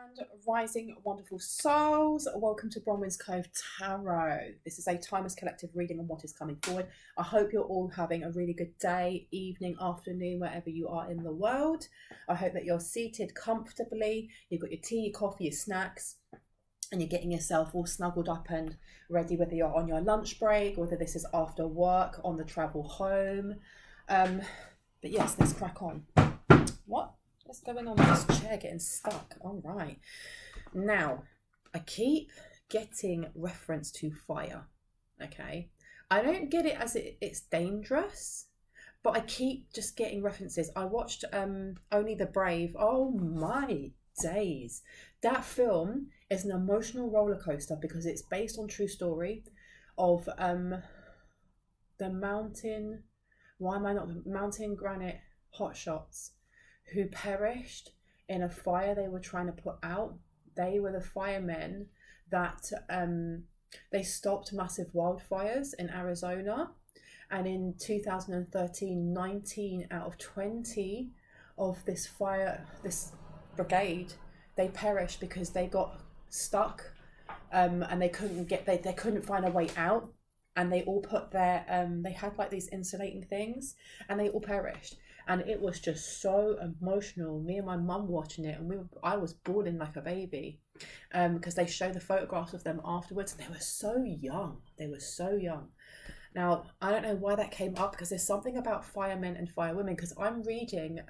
And rising wonderful souls, welcome to Bronwen's Cove Tarot. This is a timeless collective reading on what is coming forward. I hope you're all having a really good day, evening, afternoon, wherever you are in the world. I hope that you're seated comfortably, you've got your tea, your coffee, your snacks, and you're getting yourself all snuggled up and ready, whether you're on your lunch break, whether this is after work, on the travel home. But yes, let's crack on. What? What's going on with this chair getting stuck? All right. Now, I keep getting reference to fire, okay? I don't get it as it's dangerous, but I keep just getting references. I watched Only the Brave. Oh my days. That film is an emotional roller coaster because it's based on true story of the mountain granite hotshots who perished in a fire they were trying to put out. They were the firemen that they stopped massive wildfires in Arizona, and in 2013 19 out of 20 of this brigade, they perished because they got stuck and they couldn't find a way out, and they all put their they had like these insulating things, and they all perished. And it was just so emotional. Me and my mum watching it, and I was bawling like a baby, because they show the photographs of them afterwards, and they were so young. They were so young. Now, I don't know why that came up, because there's something about firemen and firewomen, because I'm reading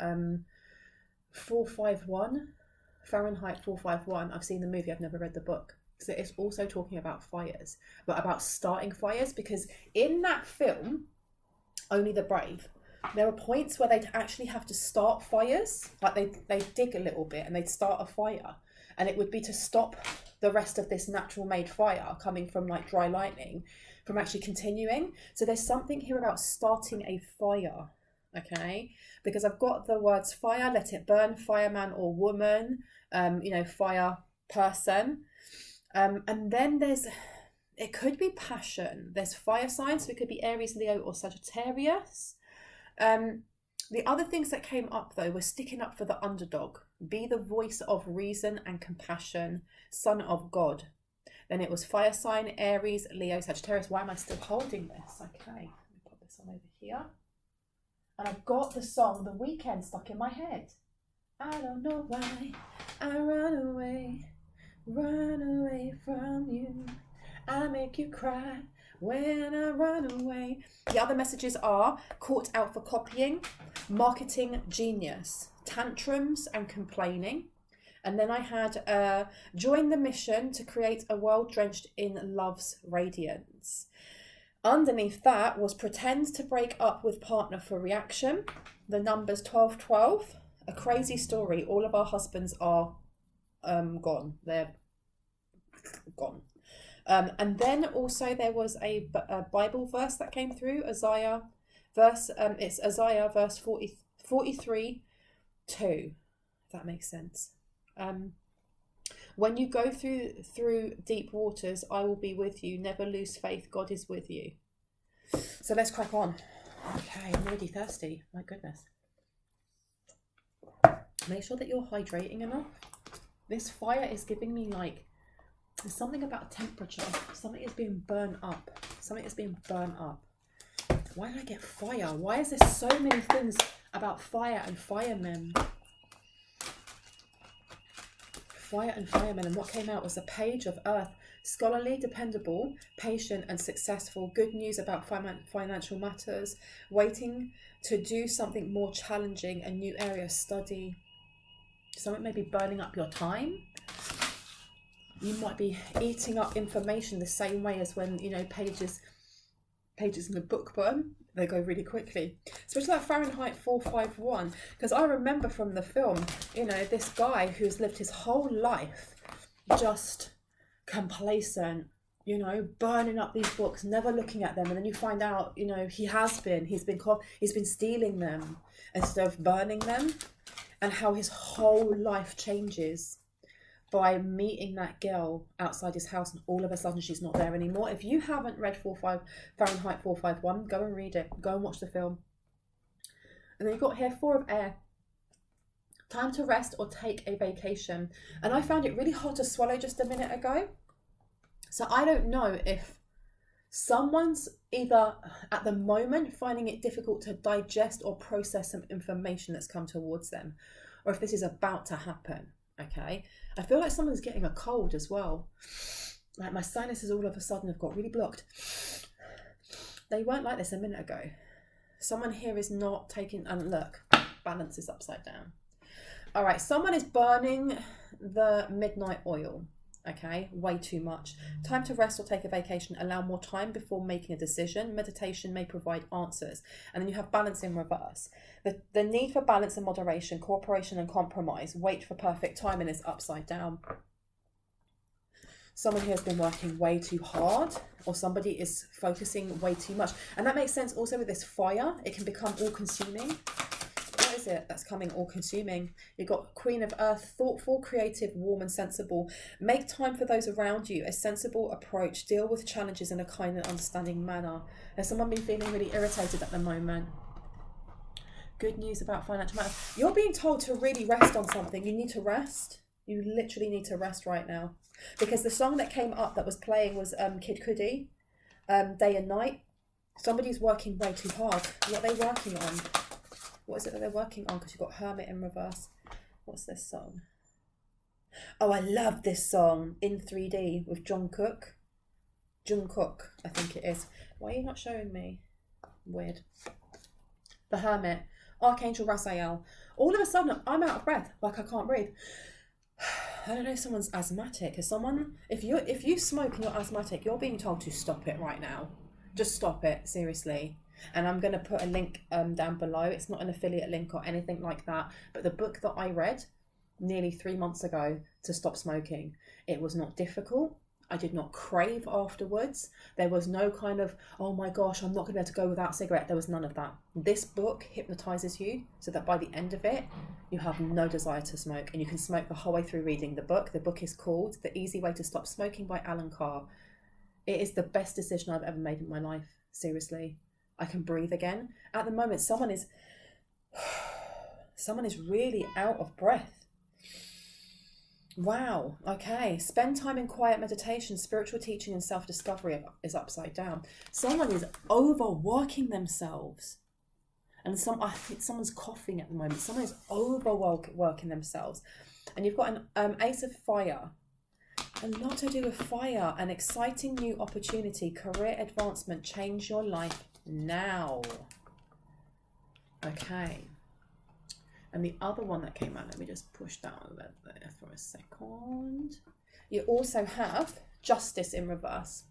451, Fahrenheit 451. I've seen the movie, I've never read the book. So it's also talking about fires, but about starting fires, because in that film, Only the Brave, there are points where they'd actually have to start fires. Like they dig a little bit and they'd start a fire, and it would be to stop the rest of this natural made fire coming from like dry lightning from actually continuing. So there's something here about starting a fire, okay? Because I've got the words fire, let it burn, fireman or woman, fire person. And then it could be passion. There's fire signs, so it could be Aries, Leo or Sagittarius. The other things that came up though were sticking up for the underdog, be the voice of reason and compassion, son of God. Then it was fire sign, Aries, Leo, Sagittarius. Why am I still holding this? Okay, let me put this on over here. And I've got the song The Weeknd stuck in my head. I don't know why I run away from you. I make you cry when I run away. The other messages are caught out for copying, marketing genius, tantrums and complaining. And then I had join the mission to create a world drenched in love's radiance. Underneath that was pretend to break up with partner for reaction. The numbers 1212, a crazy story. All of our husbands are gone. They're gone. And then also there was a Bible verse that came through, Isaiah verse, it's Isaiah verse 43, 2, if that makes sense. When you go through deep waters, I will be with you. Never lose faith. God is with you. So let's crack on. Okay, I'm already thirsty. My goodness. Make sure that you're hydrating enough. This fire is giving me like, there's something about temperature. Something is being burnt up. Something is being burnt up. Why did I get fire? Why is there so many things about fire and firemen? Fire and firemen. And what came out was the Page of Earth. Scholarly, dependable, patient and successful. Good news about financial matters. Waiting to do something more challenging. A new area of study. Something may be burning up your time. You might be eating up information the same way as when, pages in the book burn. They go really quickly. Especially that Fahrenheit 451. Because I remember from the film, this guy who's lived his whole life just complacent, burning up these books, never looking at them. And then you find out, he's been stealing them instead of burning them. And how his whole life changes by meeting that girl outside his house, and all of a sudden she's not there anymore. If you haven't read Fahrenheit 451, go and read it. Go and watch the film. And then you've got here 4 of air. Time to rest or take a vacation. And I found it really hard to swallow just a minute ago. So I don't know if someone's either at the moment finding it difficult to digest or process some information that's come towards them, or if this is about to happen. Okay, I feel like someone's getting a cold as well. Like my sinuses all of a sudden have got really blocked. They weren't like this a minute ago. Someone here is not taking, and look, balance is upside down. All right, someone is burning the midnight oil. Okay, way too much. Time to rest or take a vacation. Allow more time before making a decision. Meditation may provide answers. And then you have balance in reverse. The need for balance and moderation, cooperation and compromise. Wait for perfect timing is upside down. Someone who has been working way too hard, or somebody is focusing way too much. And that makes sense also with this fire. It can become all-consuming. What is it that's coming all-consuming? You've got Queen of Earth, thoughtful, creative, warm and sensible. Make time for those around you. A sensible approach. Deal with challenges in a kind and understanding manner. Has someone been feeling really irritated at the moment? Good news about financial matters. You're being told to really rest on something. You need to rest. You literally need to rest right now. Because the song that came up that was playing was Kid Cudi, Day and Night. Somebody's working way too hard. What are they working on? What is it that they're working on? Because you've got Hermit in reverse. What's this song? Oh, I love this song, In 3D, with Jungkook. Jungkook, I think it is. Why are you not showing me? Weird. The Hermit. Archangel Raphael. All of a sudden, I'm out of breath. Like I can't breathe. I don't know if someone's asthmatic. Is someone, if you smoke and you're asthmatic, you're being told to stop it right now. Just stop it, seriously. And I'm going to put a link down below. It's not an affiliate link or anything like that. But the book that I read nearly 3 months ago to stop smoking, it was not difficult. I did not crave afterwards. There was no kind of, oh my gosh, I'm not going to be able to go without a cigarette. There was none of that. This book hypnotizes you so that by the end of it, you have no desire to smoke. And you can smoke the whole way through reading the book. The book is called The Easy Way to Stop Smoking by Alan Carr. It is the best decision I've ever made in my life. Seriously. I can breathe again. At the moment, someone is really out of breath. Wow, okay. Spend time in quiet meditation, spiritual teaching and self-discovery is upside down. Someone is overworking themselves. And I think someone's coughing at the moment. Someone is overworking themselves. And you've got an Ace of Fire. A lot to do with fire. An exciting new opportunity, career advancement, change your life now. Okay. And the other one that came out, let me just push that over there for a second. You also have Justice in reverse.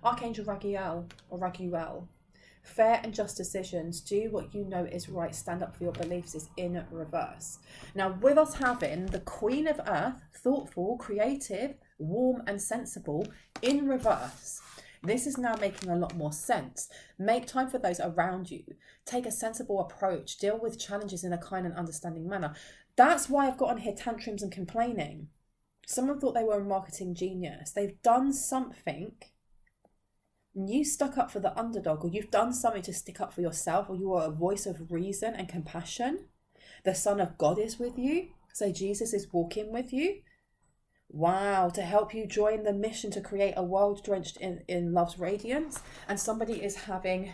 Archangel Raguel. Fair and just decisions. Do what you know is right. Stand up for your beliefs is in reverse. Now, with us having the Queen of Earth, thoughtful, creative, warm and sensible, in reverse. This is now making a lot more sense. Make time for those around you. Take a sensible approach. Deal with challenges in a kind and understanding manner. That's why I've got on here tantrums and complaining. Someone thought they were a marketing genius. They've done something. And you stuck up for the underdog, or you've done something to stick up for yourself, or you are a voice of reason and compassion. The Son of God is with you. So Jesus is walking with you. Wow, to help you join the mission to create a world drenched in love's radiance. And somebody's having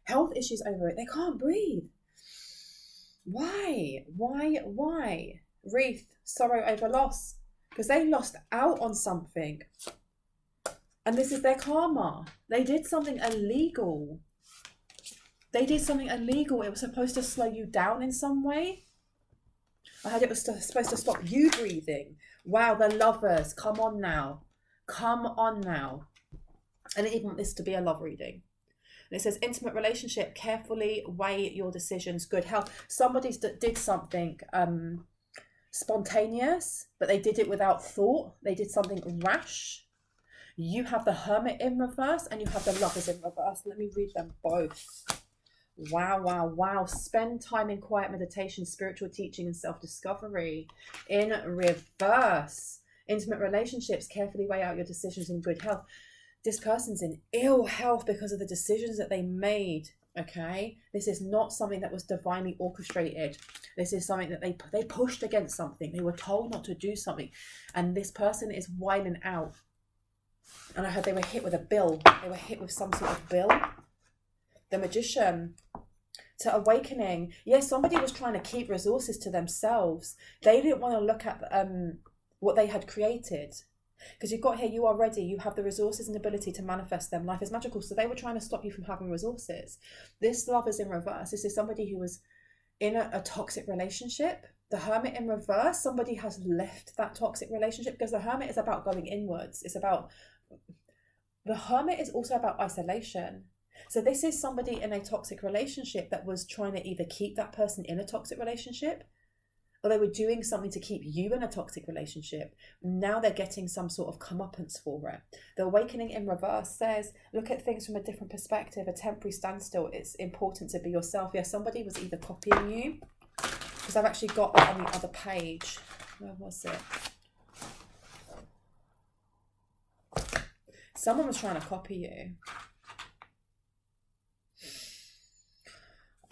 health issues over it. They can't breathe. Why? Wreath, sorrow over loss. Because they lost out on something. And this is their karma. They did something illegal. It was supposed to slow you down in some way. I heard it was supposed to stop you breathing. Wow, the Lovers. Come on now. I didn't even want this to be a love reading. And it says, intimate relationship, carefully weigh your decisions, good health. Somebody did something spontaneous, but they did it without thought. They did something rash. You have the Hermit in reverse and you have the Lovers in reverse. Let me read them both. Wow. Spend time in quiet meditation, spiritual teaching and self-discovery. In reverse. Intimate relationships, carefully weigh out your decisions in good health. This person's in ill health because of the decisions that they made Okay, this is not something that was divinely orchestrated. This is something that they pushed against something. They were told not to do something, and this person is whining out. And I heard they were hit with a bill. They were hit with some sort of bill. The Magician. To awakening. Yes, somebody was trying to keep resources to themselves. They didn't want to look at what they had created. Because you've got here, you are ready. You have the resources and ability to manifest them. Life is magical. So they were trying to stop you from having resources. This love is in reverse. This is somebody who was in a toxic relationship. The Hermit in reverse. Somebody has left that toxic relationship, because the Hermit is about going inwards. The Hermit is also about isolation. So this is somebody in a toxic relationship that was trying to either keep that person in a toxic relationship, or they were doing something to keep you in a toxic relationship. Now they're getting some sort of comeuppance for it. The Awakening in reverse says, look at things from a different perspective, a temporary standstill. It's important to be yourself. Yeah, somebody was either copying you, because I've actually got that on the other page. Where was it? Someone was trying to copy you.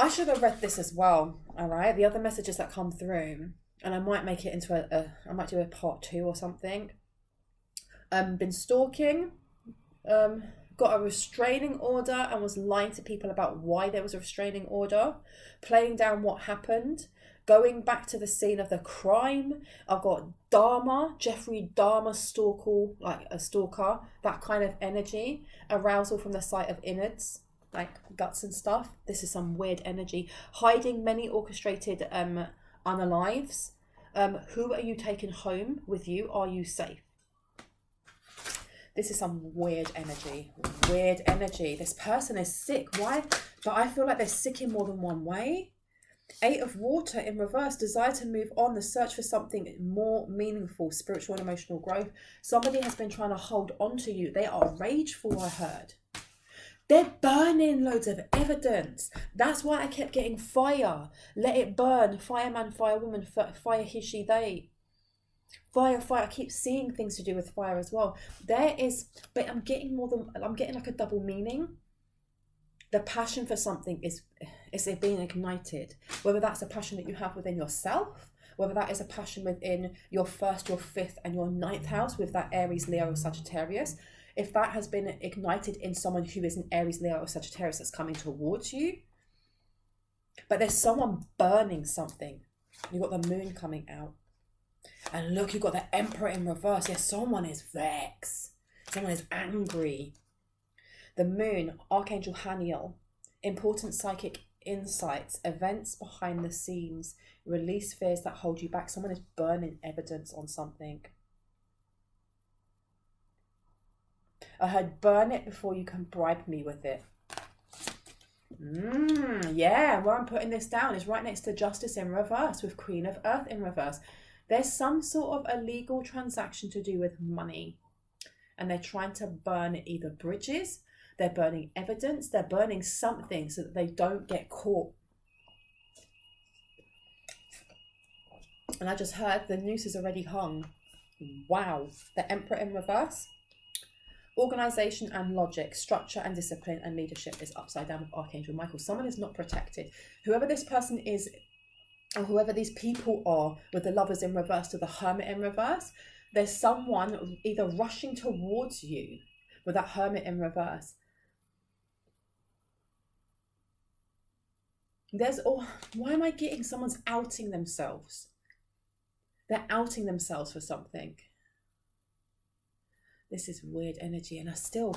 I should have read this as well, all right? The other messages that come through, and I might make it into I might do a part 2 or something. Been stalking, got a restraining order and was lying to people about why there was a restraining order, playing down what happened, going back to the scene of the crime. I've got Dharma, Jeffrey Dahmer stalker, like a stalker, that kind of energy, arousal from the sight of innards, like guts and stuff. This is some weird energy. Hiding many orchestrated unalives. Who are you taking home with you? Are you safe? This is some weird energy. Weird energy. This person is sick. Why? But I feel like they're sick in more than one way. 8 of Water in reverse. Desire to move on. The search for something more meaningful. Spiritual and emotional growth. Somebody has been trying to hold on to you. They are rageful, I heard. They're burning loads of evidence. That's why I kept getting fire. Let it burn. Fireman, firewoman, fire, he, she, they. Fire. I keep seeing things to do with fire as well. But I'm getting like a double meaning. The passion for something is it being ignited. Whether that's a passion that you have within yourself, whether that is a passion within your 1st, your 5th, and your 9th house with that Aries, Leo, or Sagittarius. If that has been ignited in someone who is an Aries, Leo, or Sagittarius that's coming towards you, but there's someone burning something. You've got the Moon coming out. And look, you've got the Emperor in reverse. Yes, someone is vexed. Someone is angry. The Moon, Archangel Haniel. Important psychic insights. Events behind the scenes. Release fears that hold you back. Someone is burning evidence on something. I heard burn it before you can bribe me with it. Yeah, where I'm putting this down is right next to Justice in reverse with Queen of Earth in reverse. There's some sort of illegal transaction to do with money. And they're trying to burn either bridges, they're burning evidence, they're burning something so that they don't get caught. And I just heard the noose is already hung. Wow. The Emperor in reverse. Organisation and logic, structure and discipline and leadership is upside down with Archangel Michael. Someone is not protected. Whoever this person is, or whoever these people are, with the Lovers in reverse to the Hermit in reverse, there's someone either rushing towards you with that Hermit in reverse. Why am I getting someone's outing themselves? They're outing themselves for something. This is weird energy, and I still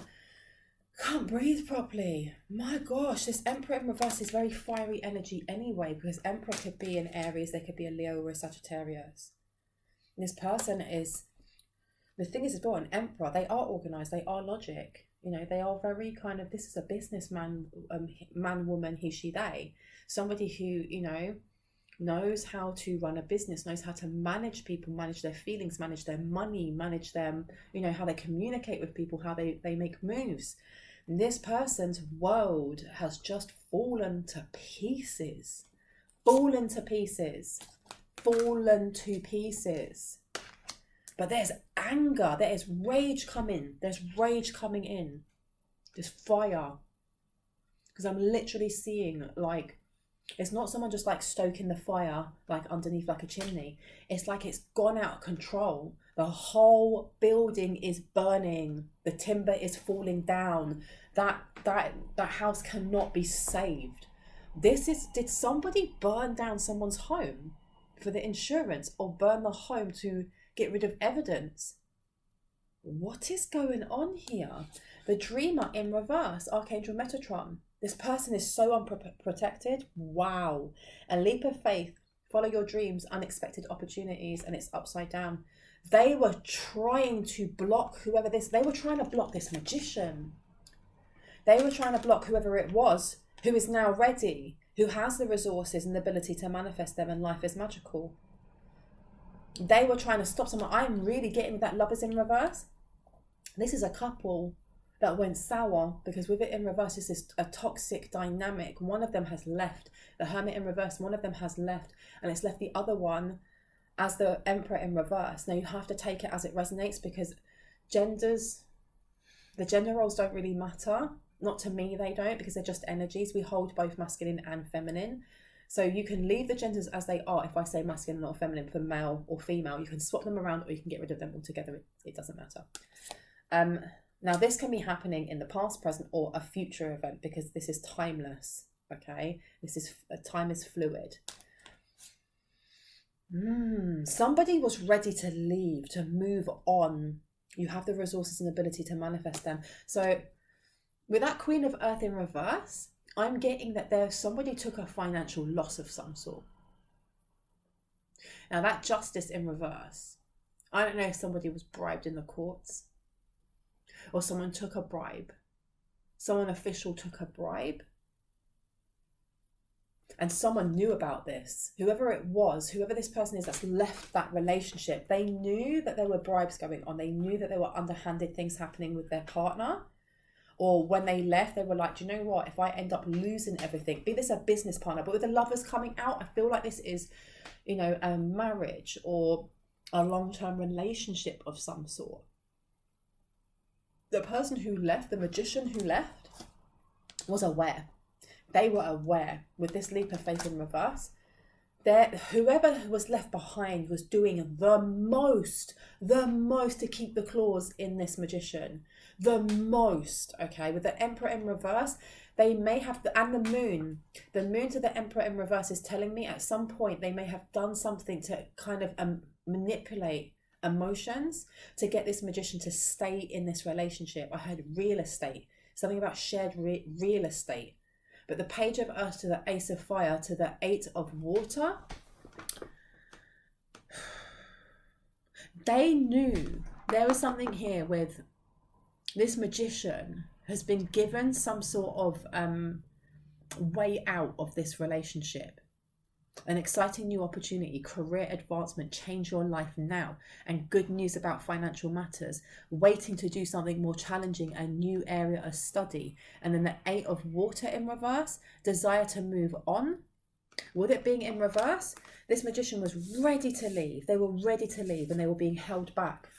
can't breathe properly. My gosh, this Emperor in reverse is very fiery energy anyway, because Emperor could be an Aries, they could be a Leo or a Sagittarius. And this person is, the thing is as well, an Emperor, they are organised, they are logic. You know, they are very kind of, this is a businessman, man, woman, he, she, they. Somebody who, you know, knows how to run a business, knows how to manage people, manage their feelings, manage their money, manage them, you know, how they communicate with people, how they make moves. And this person's world has just fallen to pieces. Fallen to pieces. But there's anger, there is rage coming. There's rage coming in. There's fire. Because I'm literally seeing, like, it's not someone just like stoking the fire like underneath like a chimney. It's like it's gone out of control. The whole building is burning. The timber is falling down. That house cannot be saved. Did somebody burn down someone's home for the insurance, or burn the home to get rid of evidence? What is going on here? The dreamer in reverse, Archangel Metatron. This person is so unprotected. Wow. A leap of faith. Follow your dreams, unexpected opportunities, and it's upside down. They were trying to block they were trying to block this magician. They were trying to block whoever it was who is now ready, who has the resources and the ability to manifest them, and life is magical. They were trying to stop someone. I'm really getting that Lovers in reverse. This is a couple that went sour, because with it in reverse is a toxic dynamic. One of them has left. The Hermit in reverse, one of them has left, and it's left the other one as the Emperor in reverse. Now you have to take it as it resonates, because the gender roles don't really matter. Not to me, they don't, because they're just energies. We hold both masculine and feminine. So you can leave the genders as they are. If I say masculine or feminine for male or female, you can swap them around, or you can get rid of them altogether. It doesn't matter. Now, this can be happening in the past, present, or a future event, because this is timeless, okay? Time is fluid. Somebody was ready to leave, to move on. You have the resources and ability to manifest them. So with that Queen of Earth in reverse, I'm getting that somebody took a financial loss of some sort. Now that Justice in reverse, I don't know if somebody was bribed in the courts, or someone took a bribe. Someone official took a bribe. And someone knew about this. Whoever it was, whoever this person is that's left that relationship, they knew that there were bribes going on. They knew that there were underhanded things happening with their partner. Or when they left, they were like, do you know what? If I end up losing everything, be this a business partner, but with the Lovers coming out, I feel like this is, a marriage or a long-term relationship of some sort. The person who left, the magician who left, was aware. They were aware. With this leap of faith in reverse, whoever was left behind was doing the most to keep the claws in this magician. The most, okay? With the Emperor in reverse, they may have, and the moon to the Emperor in reverse is telling me at some point they may have done something to kind of manipulate emotions to get this magician to stay in this relationship. I heard real estate, something about shared real estate. But the Page of Earth to the Ace of Fire to the Eight of Water, they knew there was something here with this magician has been given some sort of way out of this relationship. An exciting new opportunity, career advancement, change your life now, and good news about financial matters, waiting to do something more challenging, a new area of study. And then the Eight of Water in reverse, desire to move on. With it being in reverse, this magician was ready to leave. They were ready to leave and they were being held back.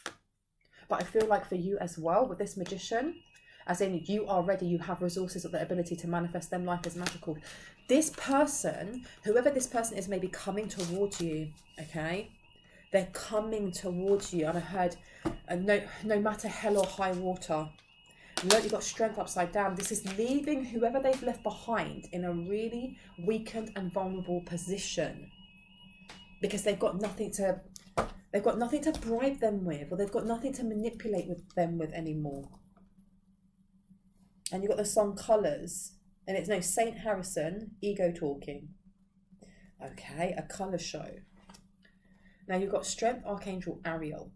But I feel like for you as well, with this magician, as in you are ready, you have resources or the ability to manifest them, life is magical. This person, whoever this person is, may be coming towards you, okay? They're coming towards you. And I heard, no matter hell or high water, you've got strength upside down. This is leaving whoever they've left behind in a really weakened and vulnerable position, because they've got nothing to bribe them with, or they've got nothing to manipulate them with anymore. And you've got the song Colours, and it's no Saint Harrison, ego talking. Okay, a colour show. Now you've got Strength, Archangel Ariel.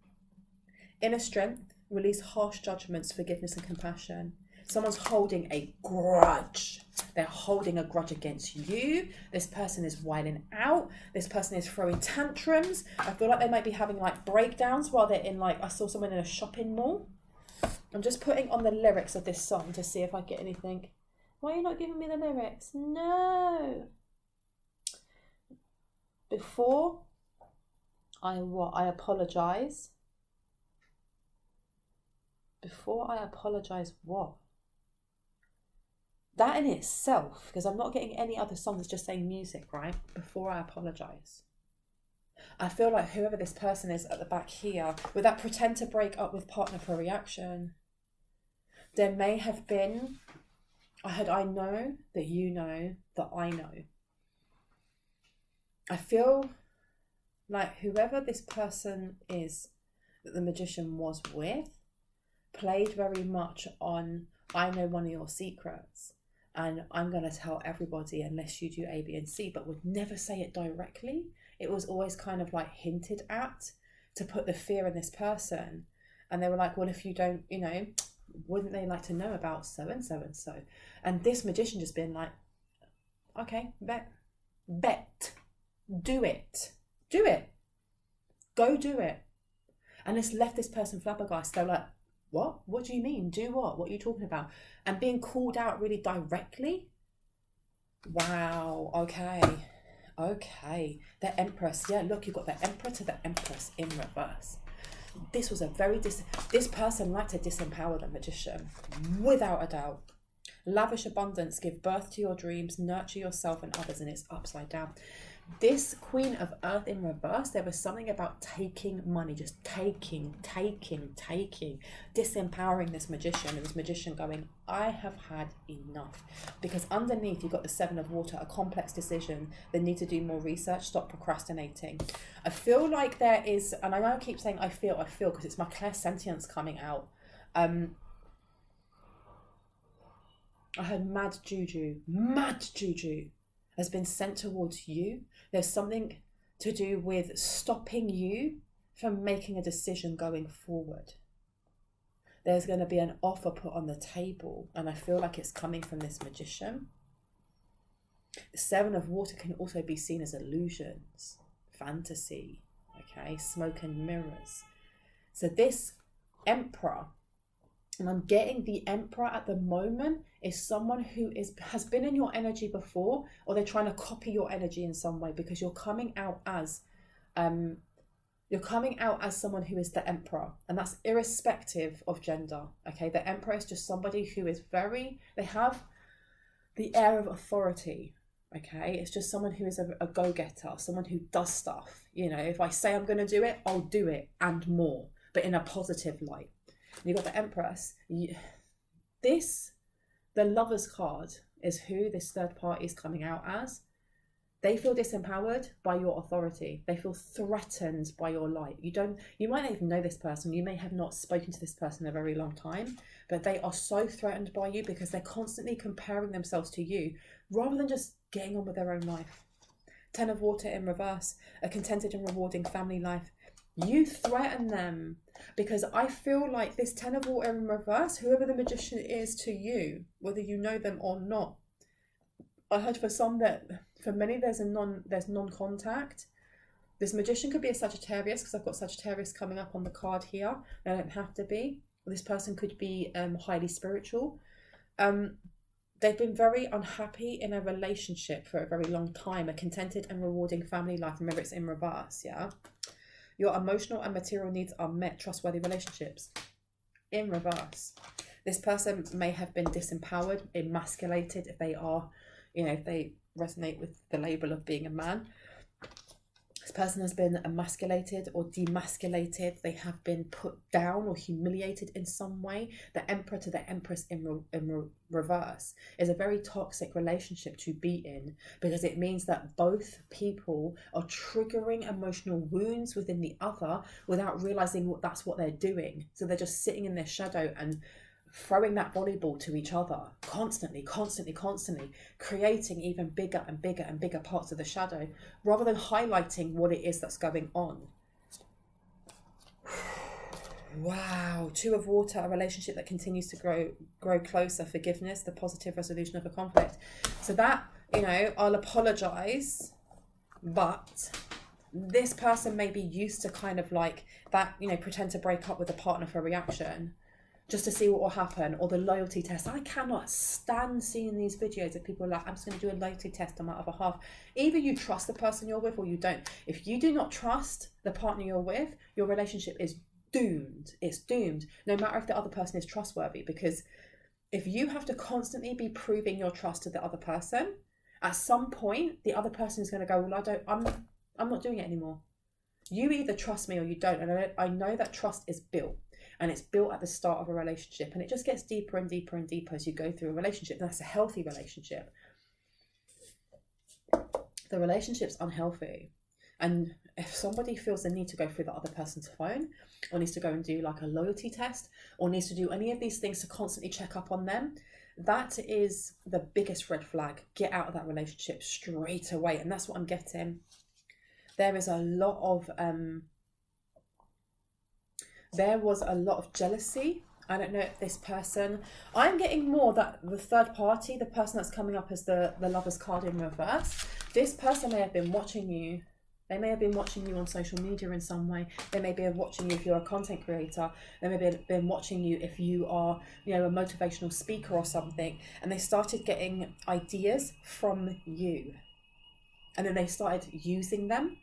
Inner strength, release harsh judgments, forgiveness and compassion. Someone's holding a grudge. They're holding a grudge against you. This person is whining out. This person is throwing tantrums. I feel like they might be having like breakdowns while they're in, like, I saw someone in a shopping mall. I'm just putting on the lyrics of this song to see if I get anything. Why are you not giving me the lyrics? No. Before I apologise. Before I apologise, what? That in itself, because I'm not getting any other songs, it's just saying music, right? Before I apologise. I feel like whoever this person is at the back here, with that pretend to break up with partner for reaction, there may have been, I know that you know that I know. I feel like whoever this person is that the magician was with played very much on, I know one of your secrets and I'm going to tell everybody unless you do A, B and C, but would never say it directly. It was always kind of like hinted at to put the fear in this person. And they were like, well, if you don't, you know, wouldn't they like to know about so and so and so? And this magician just been like, okay, bet, do it, go do it. And it's left this person flabbergasted. They're like, what do you mean, do what are you talking about? And being called out really directly. Wow. Okay, the Empress. Yeah, look, you've got the Emperor to the Empress in reverse. This was a very this person liked to disempower the magician, without a doubt. Lavish abundance, give birth to your dreams, nurture yourself and others, and it's upside down. This Queen of Earth in reverse, there was something about taking money, just taking, disempowering this magician, and this magician going, I have had enough. Because underneath you've got the Seven of Water, a complex decision, they need to do more research, stop procrastinating. I feel like there is, and I know I keep saying I feel, because it's my clairsentience coming out. I heard mad juju has been sent towards you. There's something to do with stopping you from making a decision going forward. There's going to be an offer put on the table, and I feel like it's coming from this magician. The Seven of Water can also be seen as illusions, fantasy, okay, smoke and mirrors. So this Emperor, and I'm getting the Emperor at the moment, is someone who has been in your energy before, or they're trying to copy your energy in some way, because you're coming out as someone who is the Emperor, and that's irrespective of gender. Okay, the Emperor is just somebody who is they have the air of authority. Okay, it's just someone who is a go-getter, someone who does stuff. You know, if I say I'm going to do it, I'll do it and more, but in a positive light. You've got the Empress. The Lover's card is who this third party is coming out as. They feel disempowered by your authority. They feel threatened by your light. You might not even know this person. You may have not spoken to this person in a very long time, but they are so threatened by you because they're constantly comparing themselves to you rather than just getting on with their own life. Ten of Water in reverse, a contented and rewarding family life. You threaten them, because I feel like this Ten of Water in reverse, whoever the magician is to you, whether you know them or not, I heard for many there's non-contact. This magician could be a Sagittarius, because I've got Sagittarius coming up on the card here. They don't have to be. This person could be highly spiritual. They've been very unhappy in a relationship for a very long time. A contented and rewarding family life. Remember, it's in reverse, yeah? Your emotional and material needs are met. Trustworthy relationships. In reverse. This person may have been disempowered, emasculated, if they are, if they resonate with the label of being a man. This person has been emasculated or demasculated. They have been put down or humiliated in some way. The Emperor to the Empress in reverse is a very toxic relationship to be in, because it means that both people are triggering emotional wounds within the other without realizing that's what they're doing. So they're just sitting in their shadow and throwing that volleyball to each other constantly, creating even bigger and bigger parts of the shadow, rather than highlighting what it is that's going on. Wow. Two of Water, a relationship that continues to grow closer, forgiveness, the positive resolution of a conflict. So that, I'll apologize, but this person may be used to kind of like that, pretend to break up with a partner for a reaction, just to see what will happen, or the loyalty test. I cannot stand seeing these videos of people like, I'm just going to do a loyalty test on my other half. Either you trust the person you're with or you don't. If you do not trust the partner you're with, your relationship is doomed. It's doomed, no matter if the other person is trustworthy, because if you have to constantly be proving your trust to the other person, at some point the other person is going to go, well, I'm not doing it anymore. You either trust me or you don't. And I know that trust is built, and it's built at the start of a relationship, and it just gets deeper and deeper and deeper as you go through a relationship. And that's a healthy relationship. The relationship's unhealthy, and if somebody feels the need to go through the other person's phone, or needs to go and do like a loyalty test, or needs to do any of these things to constantly check up on them, that is the biggest red flag. Get out of that relationship straight away. And that's what I'm getting. There was a lot of jealousy. I don't know if this person, I'm getting more that the third party, the person that's coming up as the Lover's card in reverse, this person may have been watching you. They may have been watching you on social media in some way. They may be watching you if you're a content creator. They may have been watching you if you are, a motivational speaker or something. And they started getting ideas from you. And then they started using them.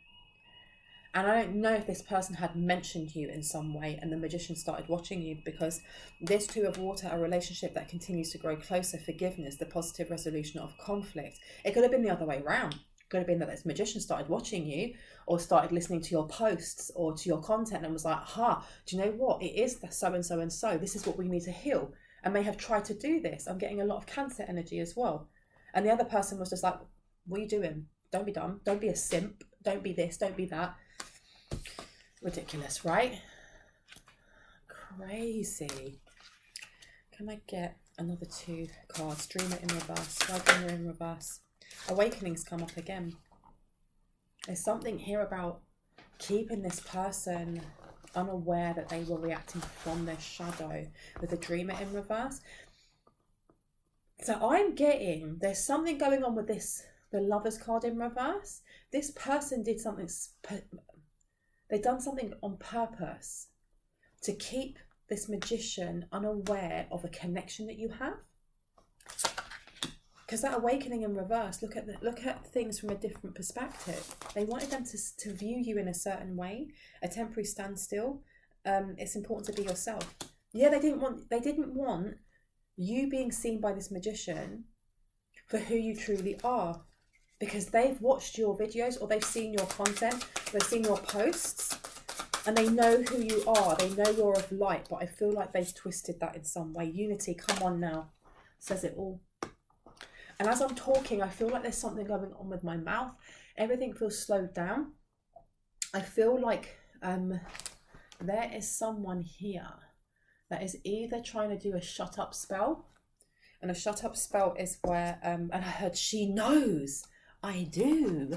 And I don't know if this person had mentioned you in some way and the magician started watching you, because this Two of Water, a relationship that continues to grow closer, forgiveness, the positive resolution of conflict. It could have been the other way around. Could have been that this magician started watching you or started listening to your posts or to your content and was like, do you know what? It is the so and so and so. This is what we need to heal. And may have tried to do this. I'm getting a lot of Cancer energy as well. And the other person was just like, what are you doing? Don't be dumb. Don't be a simp. Don't be this. Don't be that. Ridiculous, right? Crazy. Can I get another 2 cards? Dreamer in reverse. Why Dreamer in reverse? Awakenings come up again. There's something here about keeping this person unaware that they were reacting from their shadow with the Dreamer in reverse. So I'm getting, there's something going on with this, the Lover's card in reverse. This person did something, they've done something on purpose to keep this magician unaware of a connection that you have. Because that awakening in reverse, look at things from a different perspective. They wanted them to view you in a certain way, a temporary standstill. It's important to be yourself. Yeah, they didn't want you being seen by this magician for who you truly are, because they've watched your videos or they've seen your content, they've seen your posts, and they know who you are. They know you're of light, but I feel like they've twisted that in some way. Unity, come on now, says it all. And as I'm talking, I feel like there's something going on with my mouth. Everything feels slowed down. I feel like there is someone here that is either trying to do a shut up spell. And a shut up spell is where, and I heard she knows. I do.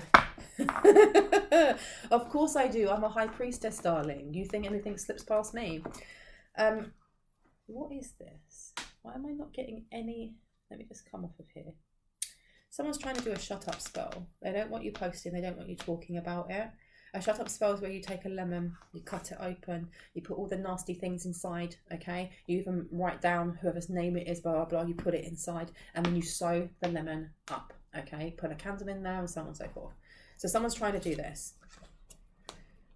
Of course I do. I'm a high priestess, darling. You think anything slips past me? What is this? Why am I not getting any? Let me just come off of here. Someone's trying to do a shut up spell. They don't want you posting. They don't want you talking about it. A shut up spell is where you take a lemon, you cut it open, you put all the nasty things inside, okay? You even write down whoever's name it is, blah, blah, blah, you put it inside, and then you sew the lemon up, okay? Put a candle in there and so on and so forth. So someone's trying to do this.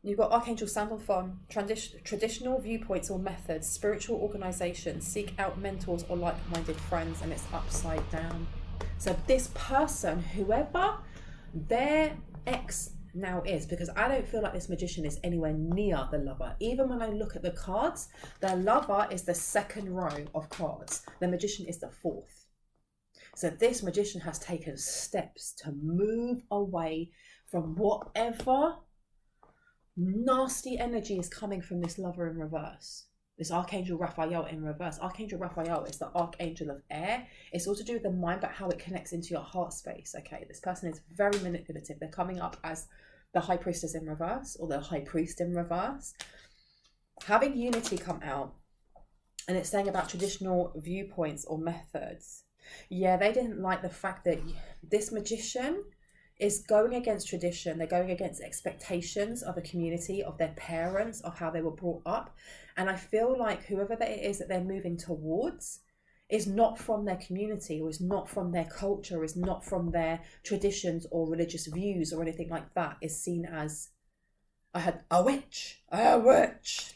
You've got Archangel Sandalphon, traditional viewpoints or methods, spiritual organizations, seek out mentors or like-minded friends, and it's upside down. So this person, whoever their ex now is, because I don't feel like this magician is anywhere near the Lover. Even when I look at the cards, the Lover is the second row of cards. The magician is the fourth. So this magician has taken steps to move away from whatever nasty energy is coming from this Lover in reverse. This Archangel Raphael in reverse. Archangel Raphael is the Archangel of air. It's all to do with the mind, but how it connects into your heart space. Okay, this person is very manipulative. They're coming up as the High Priestess in reverse or the High Priest in reverse. Having Unity come out, and it's saying about traditional viewpoints or methods. Yeah, they didn't like the fact that this magician is going against tradition. They're going against expectations of a community, of their parents, of how they were brought up. And I feel like whoever that it is that they're moving towards is not from their community, or is not from their culture, is not from their traditions or religious views or anything like that, is seen as, I heard, a witch.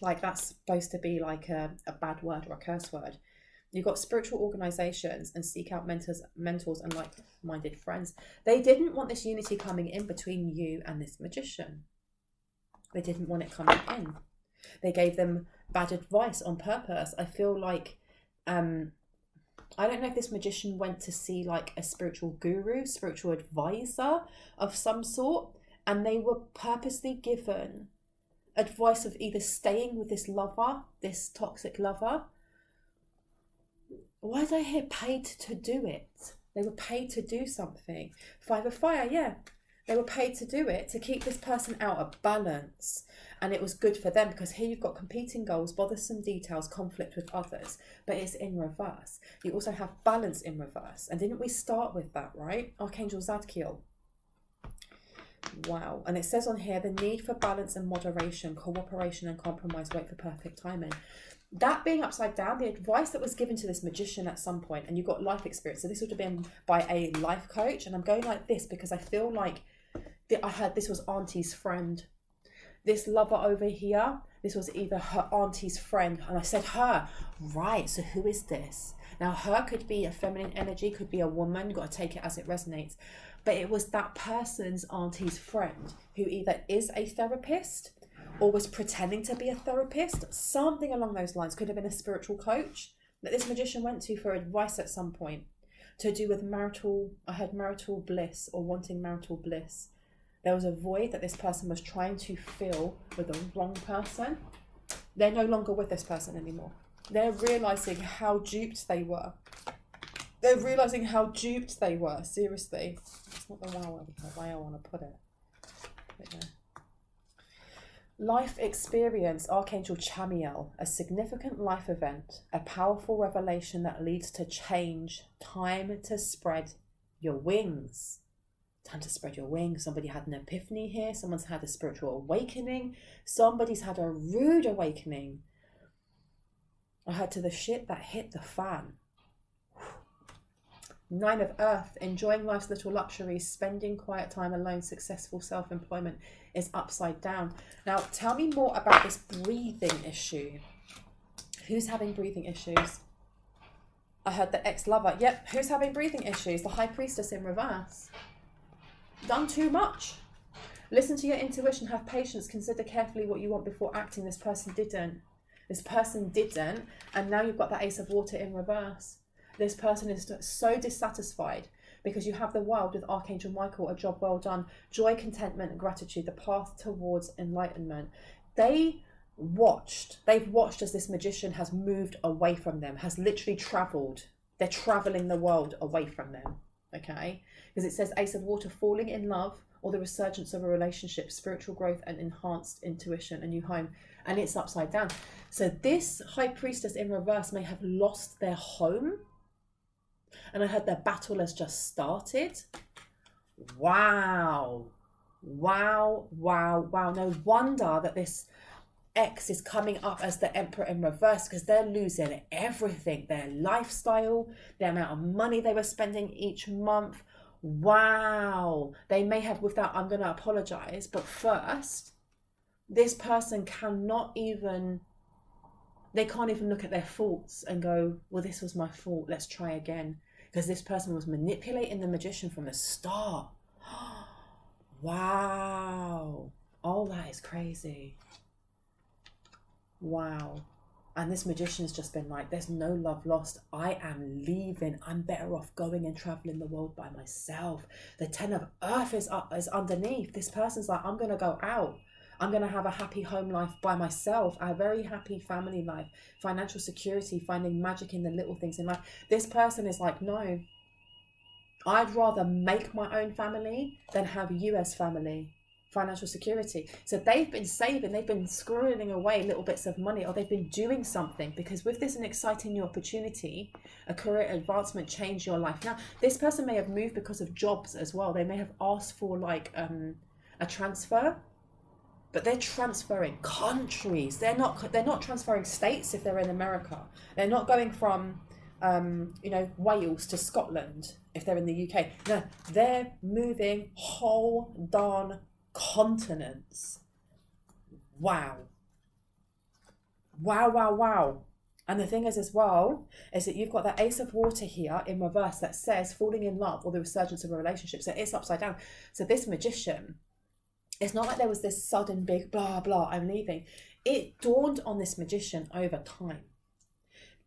Like that's supposed to be like a bad word or a curse word. You've got spiritual organizations and seek out mentors and like-minded friends. They didn't want this unity coming in between you and this magician. They didn't want it coming in. They gave them bad advice on purpose. I feel like, I don't know if this magician went to see like a spiritual guru, spiritual advisor of some sort, and they were purposely given advice of either staying with this lover, this toxic lover. Why did I hear paid to do it? They were paid to do something. 5 of fire, yeah. They were paid to do it, to keep this person out of balance. And it was good for them because here you've got competing goals, bothersome details, conflict with others. But it's in reverse. You also have balance in reverse. And didn't we start with that, right? Archangel Zadkiel. Wow. And it says on here, the need for balance and moderation, cooperation and compromise, wait for perfect timing. That being upside down, the advice that was given to this magician at some point, and you've got life experience. So this would have been by a life coach. And I'm going like this because I feel like I heard this was auntie's friend. This lover over here, this was either her auntie's friend. And I said her, right, so who is this? Now her could be a feminine energy, could be a woman, got to take it as it resonates. But it was that person's auntie's friend who either is a therapist or was pretending to be a therapist. Something along those lines. Could have been a spiritual coach that this magician went to for advice at some point to do with marital bliss or wanting marital bliss. There was a void that this person was trying to fill with the wrong person. They're no longer with this person anymore. They're realising how duped they were. They're realising how duped they were. Seriously. It's not the way I want to put it. But yeah. Life experience, Archangel Chamiel, a significant life event, a powerful revelation that leads to change, time to spread your wings. Time to spread your wings. Somebody had an epiphany here. Someone's had a spiritual awakening. Somebody's had a rude awakening. I heard to the shit that hit the fan. 9 of Earth, enjoying life's little luxuries, spending quiet time alone, successful self-employment is upside down. Now, tell me more about this breathing issue. Who's having breathing issues? I heard the ex-lover. Yep, who's having breathing issues? The High Priestess in reverse. Done too much. Listen to your intuition, have patience, consider carefully what you want before acting. This person didn't. This person didn't, and now you've got the Ace of Water in reverse. This person is so dissatisfied because you have the Wild with Archangel Michael, a job well done, joy, contentment, and gratitude, the path towards enlightenment. They've watched as this magician has moved away from them, has literally travelled. They're travelling the world away from them, okay? Because it says Ace of Water, falling in love or the resurgence of a relationship, spiritual growth and enhanced intuition, a new home, and it's upside down. So this High Priestess in reverse may have lost their home. And I heard their battle has just started. Wow. Wow, wow, wow. No wonder that this X is coming up as the Emperor in reverse, because they're losing everything. Their lifestyle, the amount of money they were spending each month. Wow. They may have, with that, I'm going to apologize. But first, this person can't even look at their faults and go, well, this was my fault. Let's try again. Because this person was manipulating the magician from the start. Wow. Oh, that is crazy. Wow. And this magician's just been like, there's no love lost. I am leaving. I'm better off going and traveling the world by myself. The 10 of Earth is underneath. This person's like, I'm going to go out. I'm going to have a happy home life by myself, a very happy family life, financial security, finding magic in the little things in life. This person is like, no, I'd rather make my own family than have you as family, financial security. So they've been saving, they've been squirreling away little bits of money, or they've been doing something, because with this an exciting new opportunity, a career advancement, change your life. Now, this person may have moved because of jobs as well. They may have asked for like a transfer. But they're transferring countries. They're not transferring states if they're in America. They're not going from, Wales to Scotland if they're in the UK. No, they're moving whole darn continents. Wow. Wow, wow, wow. And the thing is as well, is that you've got that Ace of Water here in reverse that says falling in love or the resurgence of a relationship. So it's upside down. So this Magician, it's not like there was this sudden big blah, blah, I'm leaving. It dawned on this Magician over time.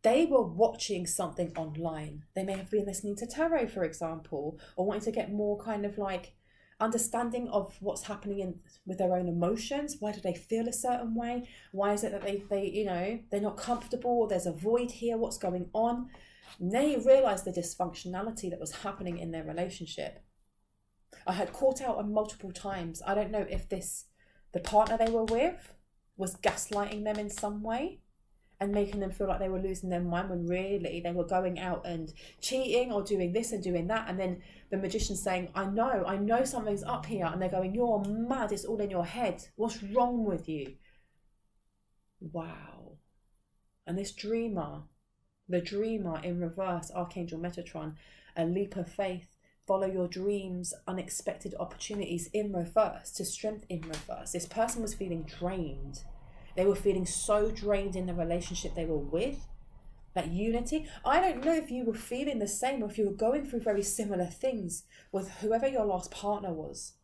They were watching something online. They may have been listening to tarot, for example, or wanting to get more kind of like understanding of what's happening with their own emotions. Why do they feel a certain way? Why is it that they they're not comfortable? There's a void here. What's going on? And they realized the dysfunctionality that was happening in their relationship. I had caught out on multiple times. I don't know if the partner they were with was gaslighting them in some way and making them feel like they were losing their mind when really they were going out and cheating or doing this and doing that. And then the Magician's saying, I know something's up here. And they're going, you're mad, it's all in your head. What's wrong with you? Wow. And this dreamer, the dreamer in reverse, Archangel Metatron, a leap of faith, follow your dreams, unexpected opportunities in reverse, to strength in reverse. This person was feeling drained. They were feeling so drained in the relationship they were with. That unity. I don't know if you were feeling the same or if you were going through very similar things with whoever your last partner was.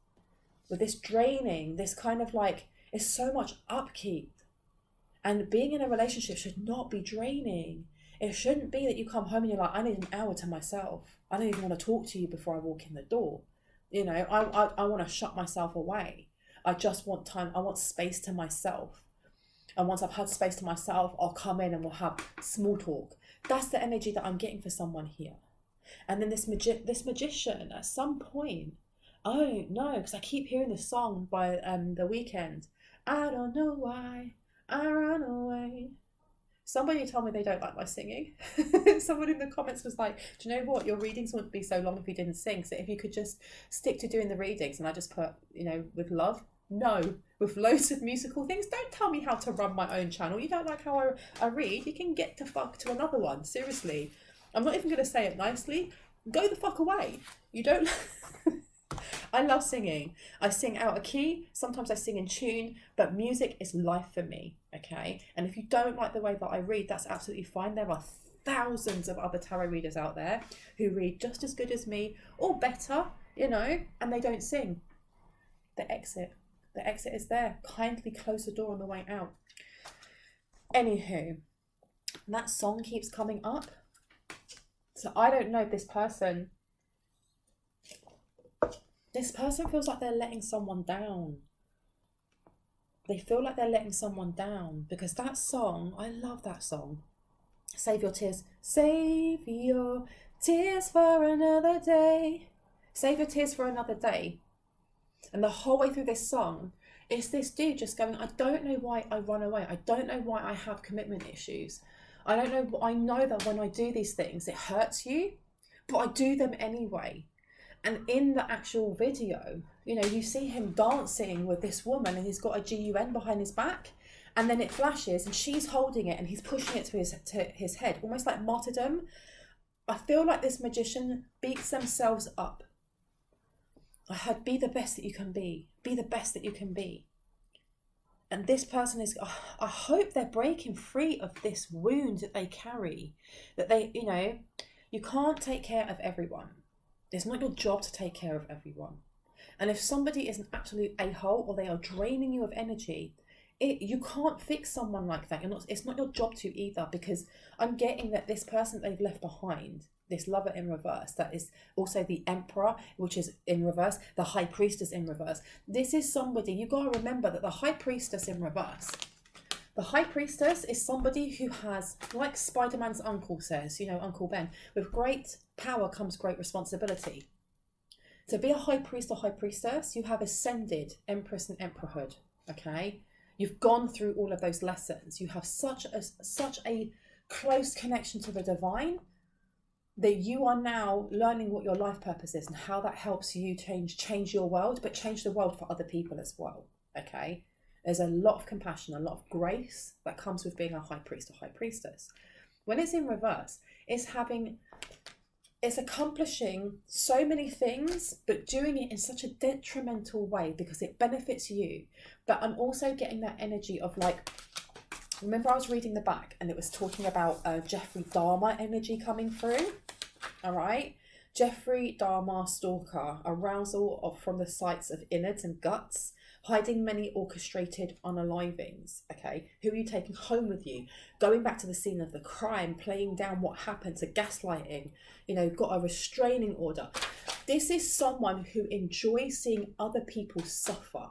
With this draining, this kind of like, it's so much upkeep. And being in a relationship should not be draining. It shouldn't be that you come home and you're like, I need an hour to myself. I don't even want to talk to you before I walk in the door. You know, I want to shut myself away. I just want time. I want space to myself. And once I've had space to myself, I'll come in and we'll have small talk. That's the energy that I'm getting for someone here. And then this Magician, at some point, I don't know, because I keep hearing this song by The Weeknd. I don't know why I run away. Somebody told me they don't like my singing. Someone in the comments was like, do you know what? Your readings wouldn't be so long if you didn't sing. So if you could just stick to doing the readings. And I just put, with love. No, with loads of musical things. Don't tell me how to run my own channel. You don't like how I read? You can get the fuck to another one. Seriously. I'm not even going to say it nicely. Go the fuck away. You don't... I love singing. I sing out of key. Sometimes I sing in tune. But music is life for me, okay? And if you don't like the way that I read, that's absolutely fine. There are thousands of other tarot readers out there who read just as good as me or better, and they don't sing. The exit is there. Kindly close the door on the way out. Anywho, that song keeps coming up. So I don't know if this person feels like they're letting someone down. They feel like they're letting someone down because that song, I love that song. Save your tears. Save your tears for another day. Save your tears for another day. And the whole way through this song, it's this dude just going, I don't know why I run away. I don't know why I have commitment issues. I don't know. I know that when I do these things, it hurts you, but I do them anyway. And in the actual video, you see him dancing with this woman and he's got a GUN behind his back. And then it flashes and she's holding it and he's pushing it to his head, almost like martyrdom. I feel like this Magician beats themselves up. I heard, be the best that you can be. Be the best that you can be. And this person is, I hope they're breaking free of this wound that they carry. That they, you can't take care of everyone. It's not your job to take care of everyone. And if somebody is an absolute a-hole or they are draining you of energy, you can't fix someone like that. It's not your job to either, because I'm getting that this person they've left behind, this lover in reverse, that is also the Emperor, which is in reverse, the High Priestess in reverse. This is somebody, you got to remember that the High Priestess in reverse, the High Priestess is somebody who has, like Spider-Man's uncle says, Uncle Ben, with great power comes great responsibility. To be a High Priest or High Priestess, you have ascended Empress and Emperorhood, okay? You've gone through all of those lessons. You have such a close connection to the divine that you are now learning what your life purpose is and how that helps you change your world, but change the world for other people as well, okay? There's a lot of compassion, a lot of grace that comes with being a High Priest or High Priestess. When it's in reverse, it's accomplishing so many things, but doing it in such a detrimental way because it benefits you. But I'm also getting that energy of like remember I was reading the back and it was talking about Jeffrey Dahmer energy coming through. All right. Jeffrey Dahmer stalker, arousal from the sites of innards and guts, hiding many orchestrated unalivings. Okay, who are you taking home with you? Going back to the scene of the crime, playing down what happened to gaslighting, got a restraining order. This is someone who enjoys seeing other people suffer.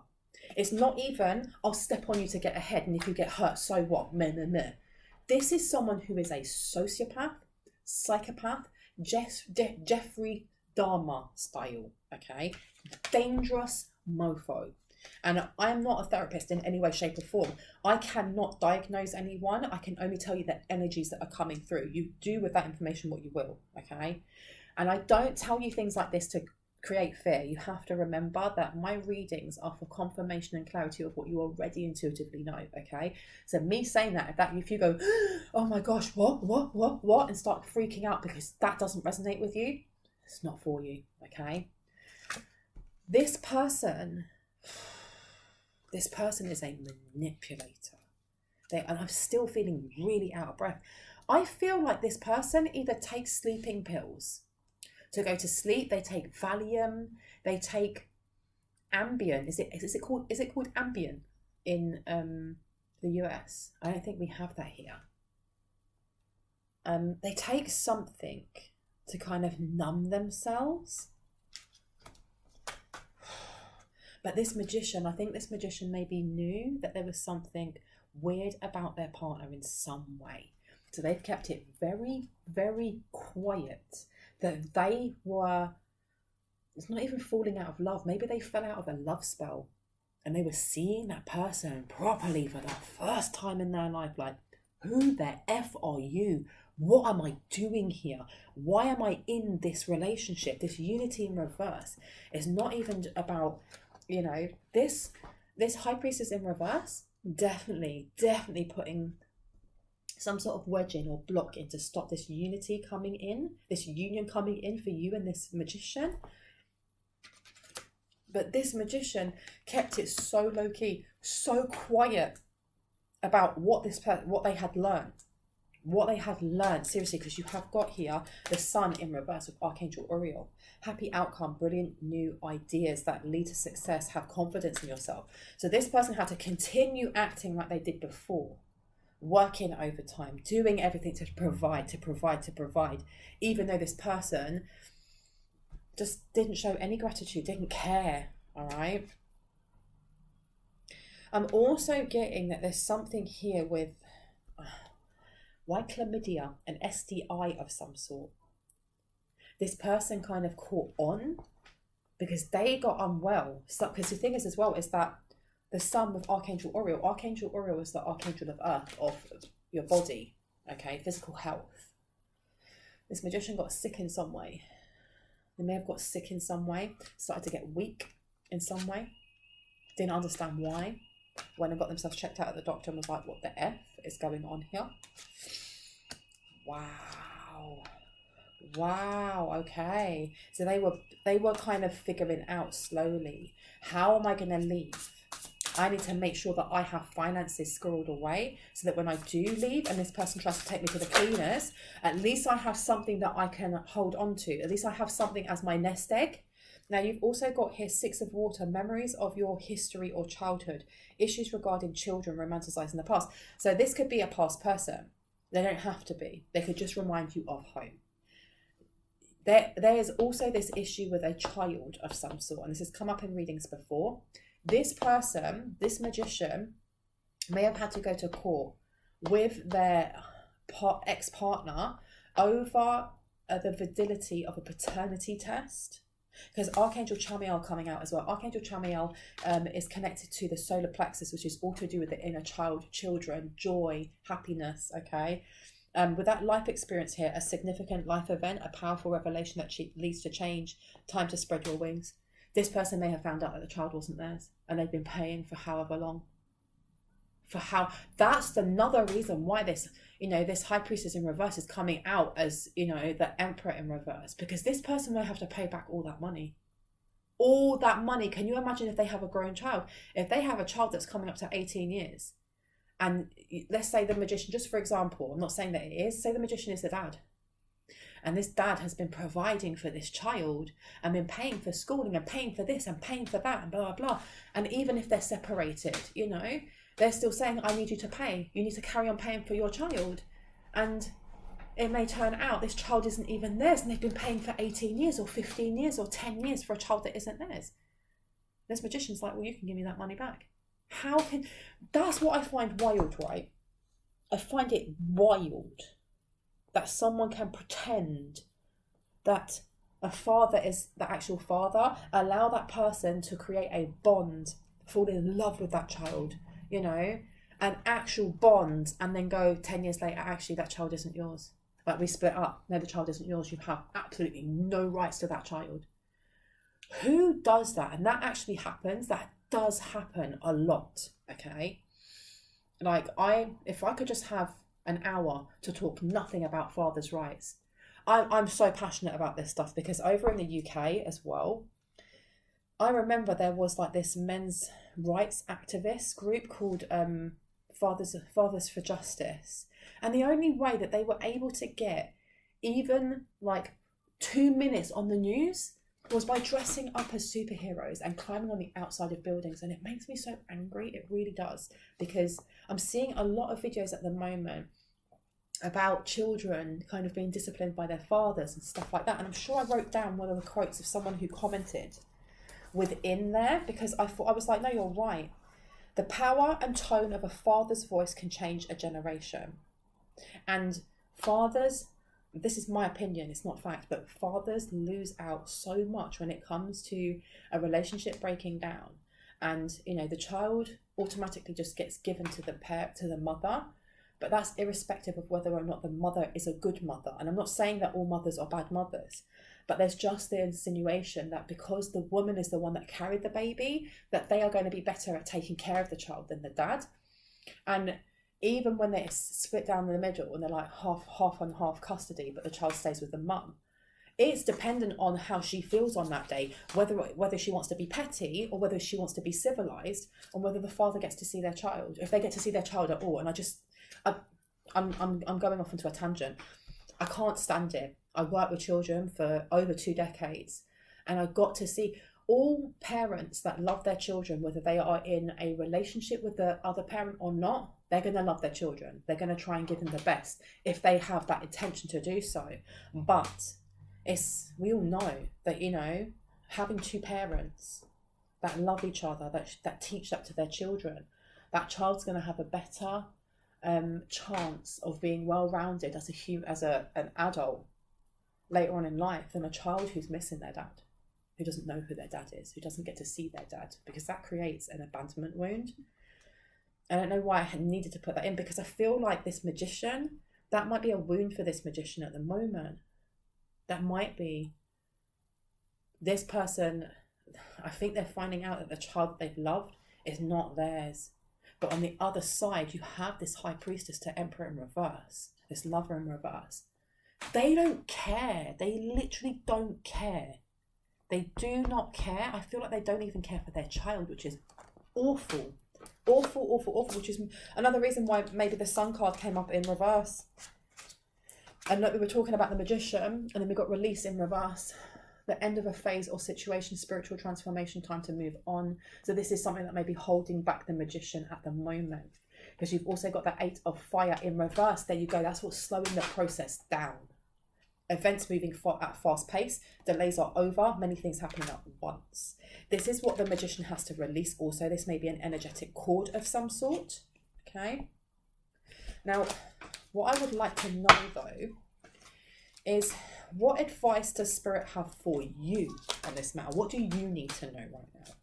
It's not even, I'll step on you to get ahead, and if you get hurt, so what? Meh, meh, meh. This is someone who is a sociopath, psychopath, Jeffrey Dahmer style, okay? Dangerous mofo. And I'm not a therapist in any way, shape or form. I cannot diagnose anyone. I can only tell you the energies that are coming through. You do with that information what you will, okay? And I don't tell you things like this to create fear. You have to remember that my readings are for confirmation and clarity of what you already intuitively know, okay? So me saying that, if you go, oh my gosh, what, and start freaking out because that doesn't resonate with you, it's not for you, okay? This person is a manipulator. And I'm still feeling really out of breath. I feel like this person either takes sleeping pills to go to sleep. They take Valium. They take Ambien. Is it called Ambien in the US? I don't think we have that here. They take something to kind of numb themselves. But this magician, I think this magician maybe knew that there was something weird about their partner in some way. So they've kept it very, very quiet. That they were, it's not even falling out of love. Maybe they fell out of a love spell and they were seeing that person properly for the first time in their life. Like, who the F are you? What am I doing here? Why am I in this relationship? This unity in reverse. It's not even about, this high priestess in reverse, definitely putting some sort of wedging or block in to stop this unity coming in, this union coming in for you and this magician. But this magician kept it so low key, so quiet about what they had learned. Seriously, because you have got here the sun in reverse with Archangel Uriel. Happy outcome, brilliant new ideas that lead to success, have confidence in yourself. So this person had to continue acting like they did before, working overtime, doing everything to provide, even though this person just didn't show any gratitude, didn't care, all right? I'm also getting that there's something here with why chlamydia, an STI of some sort. This person kind of caught on because they got unwell. Because the thing is as well is that the sun with Archangel Uriel is the archangel of earth, of your body, okay, physical health. This magician got sick in some way. They may have got sick in some way, started to get weak in some way, didn't understand why. When they got themselves checked out at the doctor and was like, what the F is going on here? Wow, okay. So they were kind of figuring out slowly, how am I going to leave? I need to make sure that I have finances squirreled away so that when I do leave and this person tries to take me to the cleaners, at least I have something that I can hold on to. At least I have something as my nest egg. Now, you've also got here 6 of water, memories of your history or childhood, issues regarding children romanticized in the past. So this could be a past person. They don't have to be. They could just remind you of home. There is also this issue with a child of some sort, and this has come up in readings before. This person, this magician, may have had to go to court with their ex-partner over the validity of a paternity test. Because Archangel Chamuel coming out as well. Archangel Chamuel is connected to the solar plexus, which is all to do with the inner child, children, joy, happiness, okay? With that life experience here, a significant life event, a powerful revelation that leads to change, time to spread your wings. This person may have found out that the child wasn't theirs and they've been paying for however long. That's another reason why this, this high priestess in reverse is coming out as, the emperor in reverse, because this person will have to pay back all that money. Can you imagine if they have a grown child? If they have a child that's coming up to 18 years And let's say the magician, just for example, I'm not saying that it is, say the magician is the dad. And this dad has been providing for this child and been paying for schooling and paying for this and paying for that and blah, blah. And even if they're separated, you know, they're still saying, I need you to pay. You need to carry on paying for your child. And it may turn out this child isn't even theirs and they've been paying for 18 years or 15 years or 10 years for a child that isn't theirs. This magician's like, well, you can give me that money back. That's what I find wild, right? I find it wild that someone can pretend that a father is the actual father, allow that person to create a bond, fall in love with that child, you know, an actual bond, and then go 10 years later, actually, that child isn't yours. Like, we split up. No, the child isn't yours. You have absolutely no rights to that child. Who does that? And that actually happens. That does happen a lot, okay? Like, if I could just have an hour to talk nothing about fathers' rights. I'm so passionate about this stuff because over in the UK as well, I remember there was like this men's rights activist group called Fathers for Justice. And the only way that they were able to get even like 2 minutes on the news was by dressing up as superheroes and climbing on the outside of buildings. And it makes me so angry. It really does. Because I'm seeing a lot of videos at the moment about children kind of being disciplined by their fathers and stuff like that. And I'm sure I wrote down one of the quotes of someone who commented within there, because I was like, no, you're right. The power and tone of a father's voice can change a generation. And fathers, this is my opinion, it's not fact, but fathers lose out so much when it comes to a relationship breaking down. And, you know, the child automatically just gets given to the mother, but that's irrespective of whether or not the mother is a good mother. And I'm not saying that all mothers are bad mothers, but there's just the insinuation that because the woman is the one that carried the baby, that they are going to be better at taking care of the child than the dad. And even when they're split down the middle and they're like half and half custody, but the child stays with the mum, it's dependent on how she feels on that day, whether she wants to be petty or whether she wants to be civilized, and whether the father gets to see their child, if they get to see their child at all. And I'm going off into a tangent. I can't stand it. I worked with children for over 2 decades, and I got to see all parents that love their children, whether they are in a relationship with the other parent or not, they're going to love their children. They're going to try and give them the best if they have that intention to do so. But we all know that, you know, having 2 parents that love each other, that teach that to their children, that child's going to have a better chance of being well-rounded as an adult later on in life than a child who's missing their dad, who doesn't know who their dad is, who doesn't get to see their dad, because that creates an abandonment wound. I don't know why I had needed to put that in, because I feel like this magician, that might be a wound for this magician at the moment. That might be this person. I think they're finding out that the child that they've loved is not theirs. But on the other side, you have this high priestess to emperor in reverse, this lover in reverse. They don't care. They literally don't care. They do not care. I feel like they don't even care for their child, which is awful. Awful, awful, awful, which is another reason why maybe the Sun card came up in reverse. And like we were talking about the magician, and then we got release in reverse. The end of a phase or situation, spiritual transformation, time to move on. So this is something that may be holding back the magician at the moment. Because you've also got the 8 of fire in reverse. There you go. That's what's slowing the process down. Events moving at fast pace. Delays are over. Many things happening at once. This is what the magician has to release also. This may be an energetic cord of some sort. Okay. Now, what I would like to know though is, what advice does Spirit have for you on this matter? What do you need to know right now?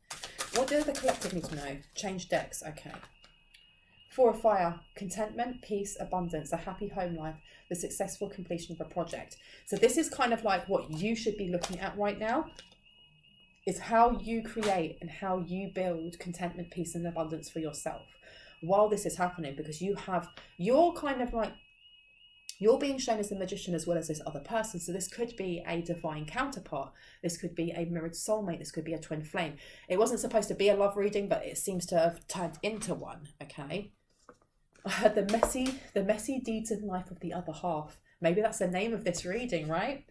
What do the collective need to know? Change decks. Okay. 4 of fire, contentment, peace, abundance, a happy home life, the successful completion of a project. So this is kind of like what you should be looking at right now, is how you create and how you build contentment, peace and abundance for yourself while this is happening, because you're kind of like, you're being shown as the magician as well as this other person. So this could be a divine counterpart. This could be a mirrored soulmate. This could be a twin flame. It wasn't supposed to be a love reading, but it seems to have turned into one, okay? I heard the messy deeds in life of the other half. Maybe that's the name of this reading, right?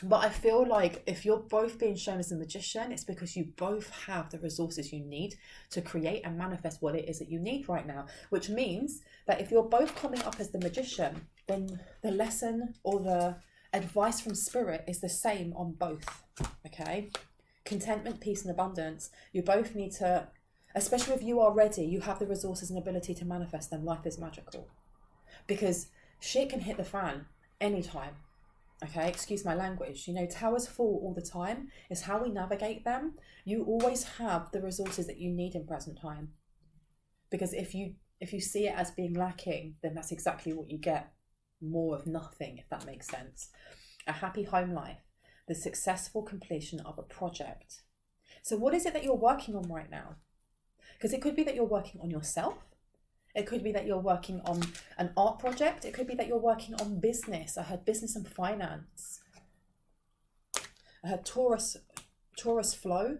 But I feel like if you're both being shown as a magician, it's because you both have the resources you need to create and manifest what it is that you need right now. Which means that if you're both coming up as the magician, then the lesson or the advice from spirit is the same on both. Okay? Contentment, peace, and abundance. You both need to, especially if you are ready, you have the resources and ability to manifest them. Life is magical. Because shit can hit the fan anytime. Okay, excuse my language. You know, towers fall all the time. It's how we navigate them. You always have the resources that you need in present time. Because if you see it as being lacking, then that's exactly what you get. More of nothing, if that makes sense. A happy home life. The successful completion of a project. So what is it that you're working on right now? Because it could be that you're working on yourself. It could be that you're working on an art project. It could be that you're working on business. I heard business and finance. I heard Taurus flow.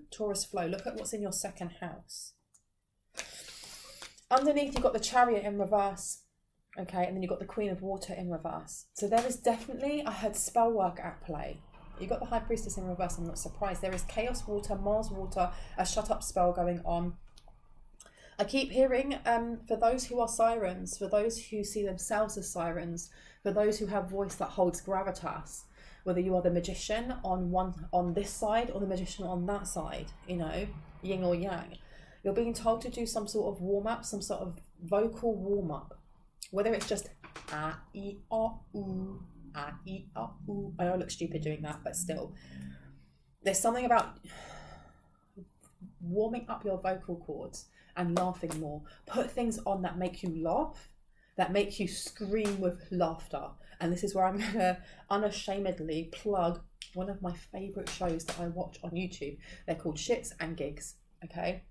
Look at what's in your second house. Underneath, you've got the Chariot in reverse. Okay, and then you've got the Queen of Water in reverse. So there is definitely, I heard spell work at play. You've got the High Priestess in reverse. I'm not surprised. There is Chaos Water, Mars Water, a shut up spell going on. I keep hearing, for those who are sirens, for those who see themselves as sirens, for those who have voice that holds gravitas, whether you are the magician on this side or the magician on that side, you know, yin or yang, you're being told to do some sort of warm-up, some sort of vocal warm-up, whether it's just ah-ee-ah-oo, ah-ee-ah-oo. I know I look stupid doing that, but still. There's something about warming up your vocal cords and laughing more. Put things on that make you laugh, that make you scream with laughter. And this is where I'm going to unashamedly plug one of my favourite shows that I watch on YouTube. They're called Shits and Gigs, okay?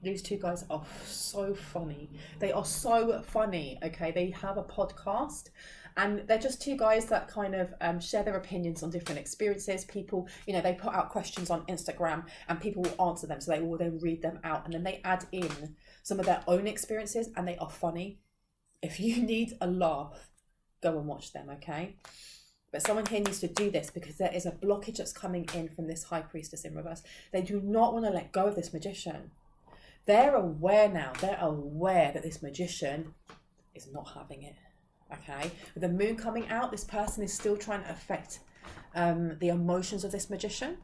These two guys are so funny. They are so funny, okay? They have a podcast and they're just two guys that kind of share their opinions on different experiences. People, you know, they put out questions on Instagram and people will answer them. So they will then read them out and then they add in some of their own experiences and they are funny. If you need a laugh, go and watch them, okay? But someone here needs to do this because there is a blockage that's coming in from this High Priestess in reverse. They do not want to let go of this magician. They're aware now. They're aware that this magician is not having it. Okay? With the moon coming out, this person is still trying to affect the emotions of this magician.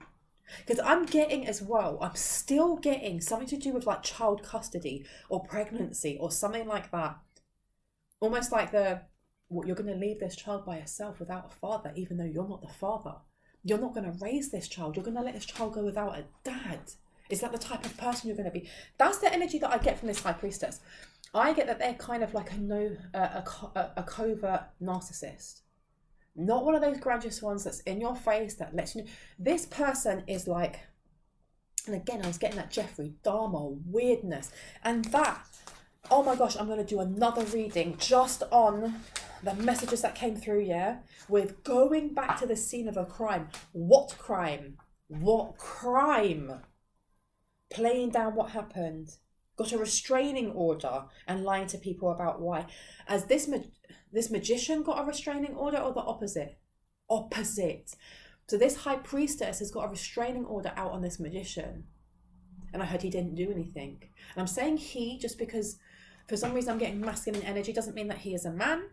Because I'm getting as well, I'm still getting something to do with like child custody or pregnancy or something like that. Almost like you're going to leave this child by herself without a father, even though you're not the father. You're not going to raise this child. You're going to let this child go without a dad. Is that the type of person you're going to be? That's the energy that I get from this High Priestess. I get that they're kind of like a covert narcissist. Not one of those gracious ones that's in your face that lets you know. This person is like, and again, I was getting that Jeffrey Dahmer weirdness. And that, oh my gosh, I'm going to do another reading just on the messages that came through, yeah? With going back to the scene of a crime. What crime? What crime? Playing down what happened, got a restraining order and lying to people about why. As this magician got a restraining order or the opposite? Opposite. So this High Priestess has got a restraining order out on this magician. And I heard he didn't do anything. And I'm saying he just because for some reason I'm getting masculine energy doesn't mean that he is a man.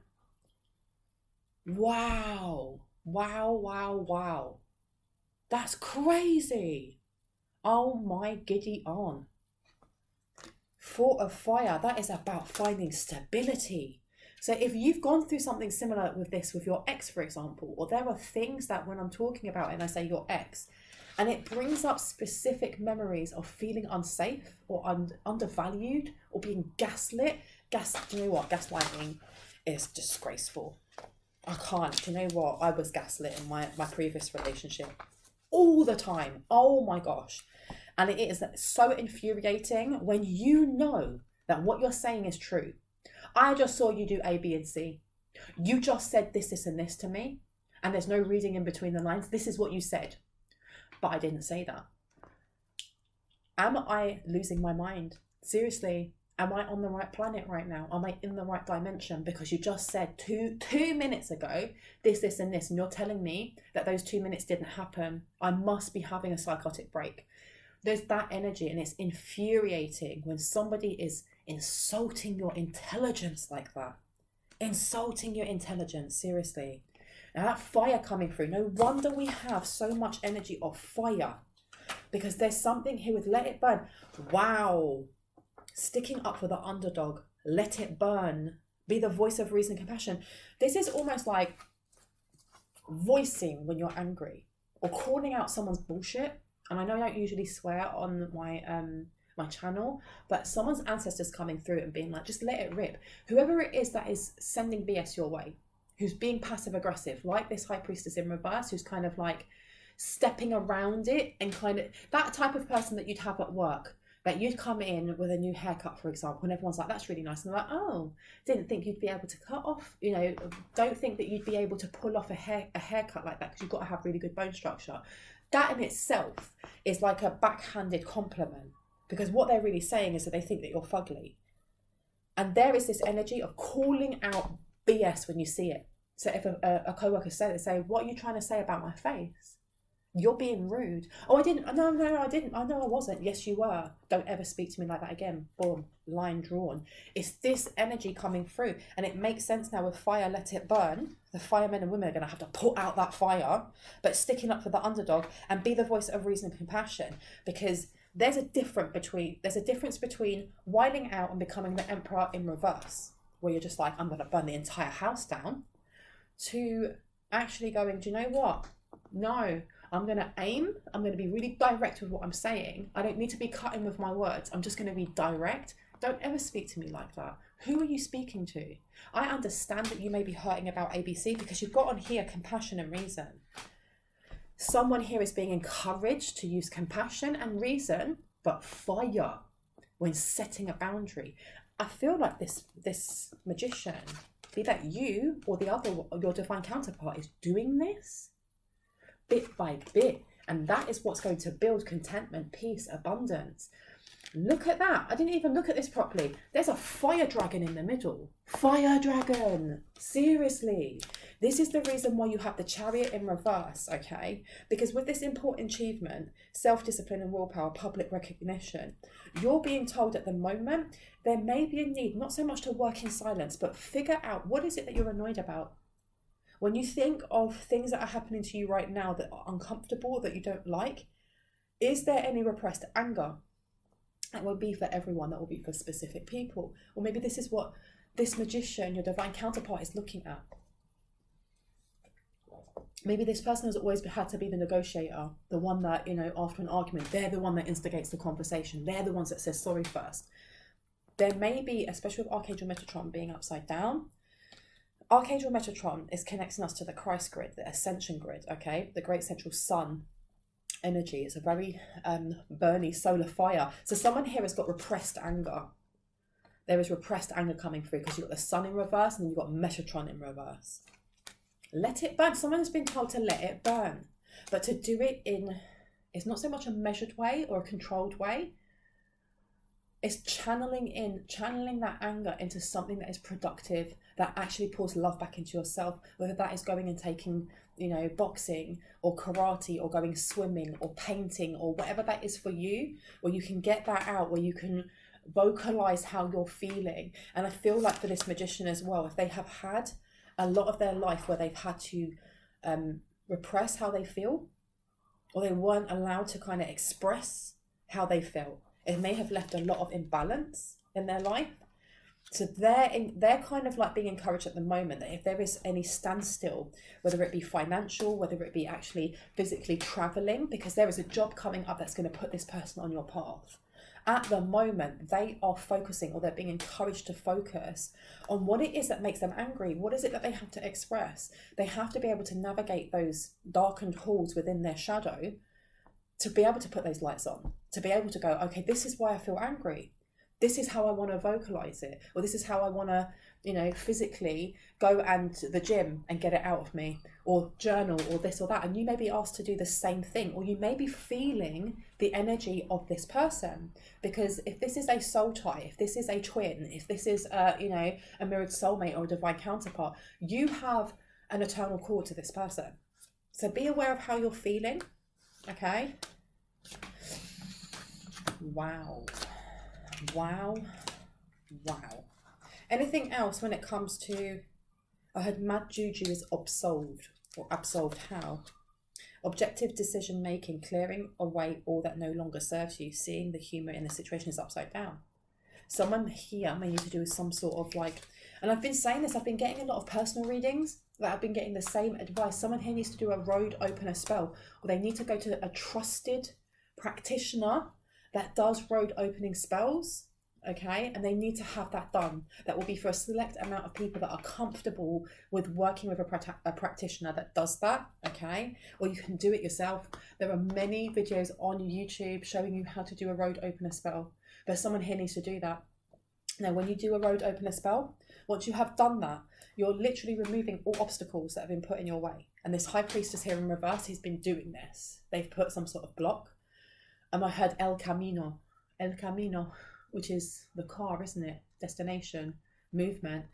Wow. Wow, wow, wow. That's crazy. Oh my giddy on. Four of Fire, that is about finding stability. So if you've gone through something similar with this with your ex, for example, or there are things that when I'm talking about it and I say your ex, and it brings up specific memories of feeling unsafe or undervalued or being gaslit. Do you know what? Gaslighting is disgraceful. I can't. Do you know what? I was gaslit in my previous relationship. All the time. Oh my gosh. And it is so infuriating when you know that what you're saying is true. I just saw you do A, B, and C. You just said this, this, and this to me. And there's no reading in between the lines. This is what you said. But I didn't say that. Am I losing my mind? Seriously, Am I on the right planet right now? Am I in the right dimension? Because you just said two minutes ago, this, and this, and you're telling me that those 2 minutes didn't happen. I must be having a psychotic break. There's that energy, and it's infuriating when somebody is insulting your intelligence like that. Insulting your intelligence, seriously. Now that fire coming through, no wonder we have so much energy of fire, because there's something here with let it burn. Wow. Sticking up for the underdog, let it burn, be the voice of reason and compassion. This is almost like voicing when you're angry or calling out someone's bullshit. And I know I don't usually swear on my channel, but someone's ancestors coming through and being like, just let it rip. Whoever it is that is sending BS your way, who's being passive aggressive, like this high priestess in reverse, who's kind of like stepping around it, and kind of that type of person that you'd have at work. That you'd come in with a new haircut, for example, and everyone's like, that's really nice. And they're like, oh, didn't think you'd be able to cut off, don't think that you'd be able to pull off a haircut like that, because you've got to have really good bone structure. That in itself is like a backhanded compliment, because what they're really saying is that they think that you're fugly. And there is this energy of calling out BS when you see it. So if a co-worker says, they say, what are you trying to say about my face? You're being rude. Oh, I didn't. No, I didn't. I know I wasn't. Yes, you were. Don't ever speak to me like that again. Boom. Line drawn. It's this energy coming through. And it makes sense now with fire, let it burn. The firemen and women are going to have to put out that fire, but sticking up for the underdog and be the voice of reason and compassion. Because there's a difference between whiling out and becoming the emperor in reverse, where you're just like, I'm going to burn the entire house down, to actually going, do you know what? No. I'm going to aim. I'm going to be really direct with what I'm saying. I don't need to be cutting with my words. I'm just going to be direct. Don't ever speak to me like that. Who are you speaking to? I understand that you may be hurting about ABC because you've got on here compassion and reason. Someone here is being encouraged to use compassion and reason, but fire when setting a boundary. I feel like this magician, be that you or the other, your divine counterpart, is doing this bit by bit, and that is what's going to build contentment, peace, abundance. Look at that. I didn't even look at this properly. There's a fire dragon in the middle. Fire dragon. Seriously. This is the reason why you have the chariot in reverse, okay? Because with this important achievement, self-discipline and willpower, public recognition, you're being told at the moment there may be a need, not so much to work in silence, but figure out what is it that you're annoyed about. When you think of things that are happening to you right now that are uncomfortable, that you don't like, is there any repressed anger? That won't be for everyone, that will be for specific people. Or maybe this is what this magician, your divine counterpart, is looking at. Maybe this person has always had to be the negotiator, the one that, after an argument, they're the one that instigates the conversation. They're the ones that says sorry first. There may be, especially with Archangel Metatron being upside down, Archangel Metatron is connecting us to the Christ grid, the ascension grid, okay? The great central sun energy. It's a very burny solar fire. So someone here has got repressed anger. There is repressed anger coming through because you've got the sun in reverse and then you've got Metatron in reverse. Let it burn. Someone has been told to let it burn. But to do it it's not so much a measured way or a controlled way. It's channeling that anger into something that is productive, that actually pours love back into yourself, whether that is going and taking, boxing or karate or going swimming or painting or whatever that is for you, where you can get that out, where you can vocalize how you're feeling. And I feel like for this magician as well, if they have had a lot of their life where they've had to repress how they feel, or they weren't allowed to kind of express how they felt, it may have left a lot of imbalance in their life. So they're kind of like being encouraged at the moment that if there is any standstill, whether it be financial, whether it be actually physically traveling, because there is a job coming up that's going to put this person on your path. At the moment, they are focusing, or they're being encouraged to focus on what it is that makes them angry. What is it that they have to express? They have to be able to navigate those darkened halls within their shadow to be able to put those lights on, to be able to go, okay, this is why I feel angry. This is how I want to vocalize it, or this is how I want to, you know, physically go and the gym and get it out of me, or journal, or this or that. And you may be asked to do the same thing, or you may be feeling the energy of this person. Because if this is a soul tie, if this is a twin, if this is you know, a mirrored soulmate or a divine counterpart, you have an eternal cord to this person. So be aware of how you're feeling. Okay. Wow. Wow. Wow. Anything else when it comes to, I heard mad juju is absolved, or absolved how? Objective decision making, clearing away all that no longer serves you, seeing the humour in the situation is upside down. Someone here may need to do some sort of like, and I've been saying this, I've been getting a lot of personal readings that I've been getting the same advice. Someone here needs to do a road opener spell, or they need to go to a trusted practitioner that does road opening spells, okay? And they need to have that done. That will be for a select amount of people that are comfortable with working with a practitioner that does that, okay? Or you can do it yourself. There are many videos on YouTube showing you how to do a road opener spell, but someone here needs to do that. Now, when you do a road opener spell, once you have done that, you're literally removing all obstacles that have been put in your way. And this high priestess here in reverse has been doing this. They've put some sort of block. I heard El Camino, which is the car, isn't it? Destination, movement.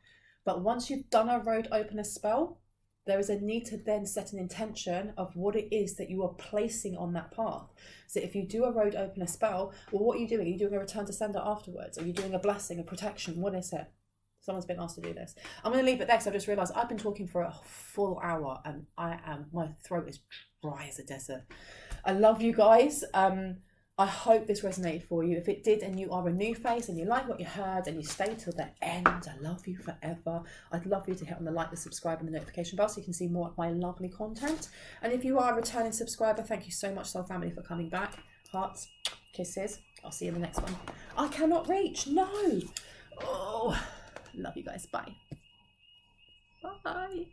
But once you've done a road opener spell, there is a need to then set an intention of what it is that you are placing on that path. So if you do a road opener spell, well, what are you doing? Are you doing a return to sender afterwards? Are you doing a blessing, a protection? What is it? Someone's been asked to do this. I'm going to leave it there because I've just realised I've been talking for a full hour and my throat is dry as a desert. I love you guys. I hope this resonated for you. If it did and you are a new face and you like what you heard and you stay till the end, I love you forever. I'd love you to hit on the like, the subscribe and the notification bell so you can see more of my lovely content. And if you are a returning subscriber, thank you so much, Soul Family, for coming back. Hearts, kisses. I'll see you in the next one. I cannot reach. No. Oh, love you guys. Bye. Bye.